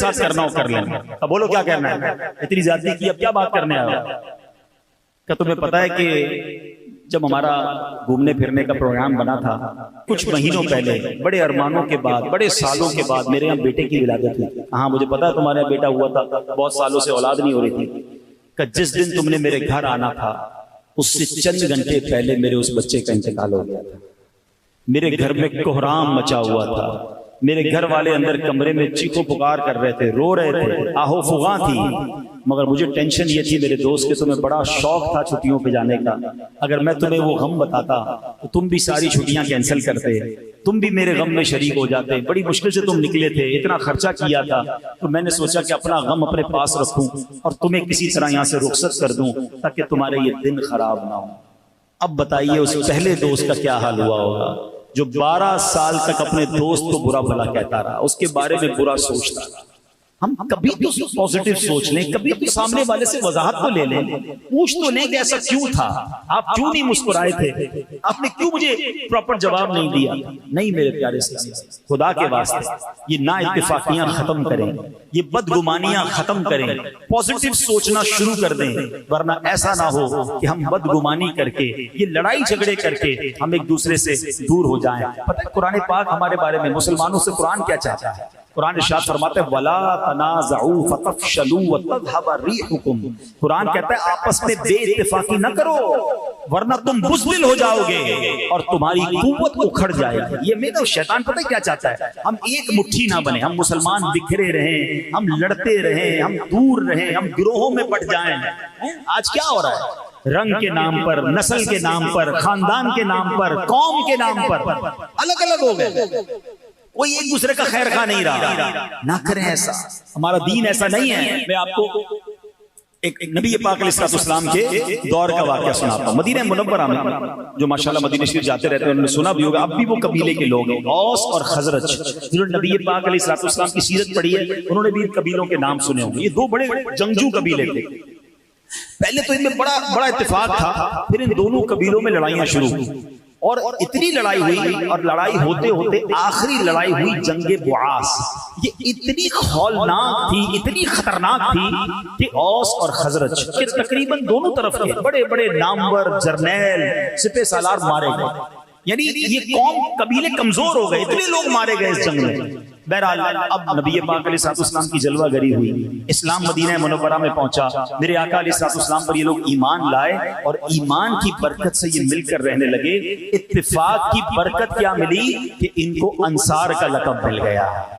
ساتھ کرنا ہو کر لیں۔ اب بولو کیا کرنا ہے؟ اتنی زیادتی کی، اب کیا بات کرنے آیا؟ کہ تمہیں پتا ہے کہ جب ہمارا گھومنے پھرنے کا پروگرام بنا تھا کچھ مہینوں پہلے، بڑے ارمانوں کے بعد، بڑے سالوں کے بعد میرے یہاں بیٹے کی ولادت ہوئی۔ ہاں مجھے پتا ہے تمہارے یہاں بیٹا ہوا تھا، بہت سالوں سے اولاد نہیں ہو رہی تھی۔ کہ جس دن تم نے میرے گھر آنا تھا اس سے چند گھنٹے پہلے میرے اس بچے کا انتقال ہو گیا تھا۔ میرے گھر میں کوہرام مچا ہوا تھا، میرے گھر والے اندر کمرے میں چیخو پکار کر رہے تھے، رو رہے تھے، آہو فغاں تھی، مگر مجھے ٹینشن یہ تھی میرے دوست کہ تمہیں بڑا شوق تھا چھٹیوں پہ جانے کا، اگر میں تمہیں وہ غم بتاتا تو تم بھی ساری چھٹیاں کینسل کرتے، تم بھی میرے غم میں شریک ہو جاتے۔ بڑی مشکل سے تم نکلے تھے، اتنا خرچہ کیا تھا، تو میں نے سوچا کہ اپنا غم اپنے پاس رکھوں اور تمہیں کسی طرح یہاں سے رخصت کر دوں تاکہ تمہارے یہ دن خراب نہ ہو۔ اب بتائیے اس پہلے دوست کا کیا حال ہوا ہوگا جو 12 سال تک اپنے دوست کو برا بھلا کہتا رہا، اس کے بارے میں برا سوچتا رہا۔ ہم کبھی تو پازیٹیو سوچ لیں، کبھی تو سامنے والے سے وضاحت تو لے لیں، پوچھ تو لیں کہ ایسا کیوں تھا، آپ کیوں نہیں مسکرائے تھے، آپ نے کیوں مجھے پراپر جواب نہیں دیا۔ نہیں میرے پیارے اسلامی، خدا کے واسطے یہ نا اتفاقیاں ختم کریں، یہ بدگمانیاں ختم کریں، پازیٹیو سوچنا شروع کر دیں، ورنہ ایسا نہ ہو کہ ہم بدگمانی کر کے، یہ لڑائی جھگڑے کر کے ہم ایک دوسرے سے دور ہو جائیں۔ پتہ ہے قرآن پاک ہمارے بارے میں، مسلمانوں سے قرآن کیا چاہتا ہے؟ قرآن ارشاد فرماتا ہے وَلَا تَنَازَعُوا فَتَفْشَلُوا وَتَذْهَبَ رِيحُكُمْ، قرآن کہتا ہے آپس میں بے اتفاقی نہ کرو ورنہ تم بزدل ہو جاؤ گے اور تمہاری قوت اکھڑ جائے گی۔ یہ میرا شیطان پتہ ہے کیا چاہتا ہے؟ ہم ایک مٹھی نہ بنے، ہم مسلمان بکھرے رہیں، ہم لڑتے رہیں، ہم دور رہیں، ہم گروہوں میں بٹ جائیں۔ آج کیا ہو رہا ہے؟ رنگ کے نام پر، نسل کے نام پر، خاندان کے نام پر، قوم کے نام پر الگ الگ ہو گئے، کوئی ایک دوسرے کا خیر خواہ نہیں رہا۔ نہ کریں ایسا، ہمارا دین ایسا نہیں ہے۔ میں آپ کو ایک نبی پاک علیہ السلام کے دور کا واقعہ سناتا ہوں۔ مدینہ منورہ میں جو ماشاءاللہ مدینہ شریف جاتے رہتے ہیں انہوں نے سنا بھی ہوگا، اب بھی وہ قبیلے کے لوگ ہیں، اوس اور خزرج، جنہوں نے نبی پاک علیہ السلام کی سیرت پڑھی ہے انہوں نے بھی ان قبیلوں کے نام سنے ہوں گے۔ یہ دو بڑے جنگجو قبیلے تھے۔ پہلے تو ان میں بڑا اتفاق تھا، پھر ان دونوں قبیلوں میں لڑائیاں شروع ہوئی اور اتنی لڑائی ہوئی، اور لڑائی ہوتے ہوتے آخری لڑائی ہوئی جنگ بعاث۔ یہ اتنی ہولناک تھی، اتنی خطرناک تھی کہ اوس اور خزرج کے تقریباً دونوں طرف کے بڑے بڑے نامور جرنیل سپہ سالار مارے گئے، یعنی یہ قوم قبیلے کمزور ہو گئے، اتنے لوگ مارے گئے اس جنگ میں۔ بہرحال اب نبی پاک علیہ السلام کی جلوہ گری ہوئی، اسلام مدینہ منورہ میں پہنچا، میرے آقا علیہ السلام پر یہ لوگ ایمان لائے اور ایمان کی برکت سے یہ مل کر رہنے لگے۔ اتفاق کی برکت کیا ملی کہ ان کو انصار کا لقب مل گیا۔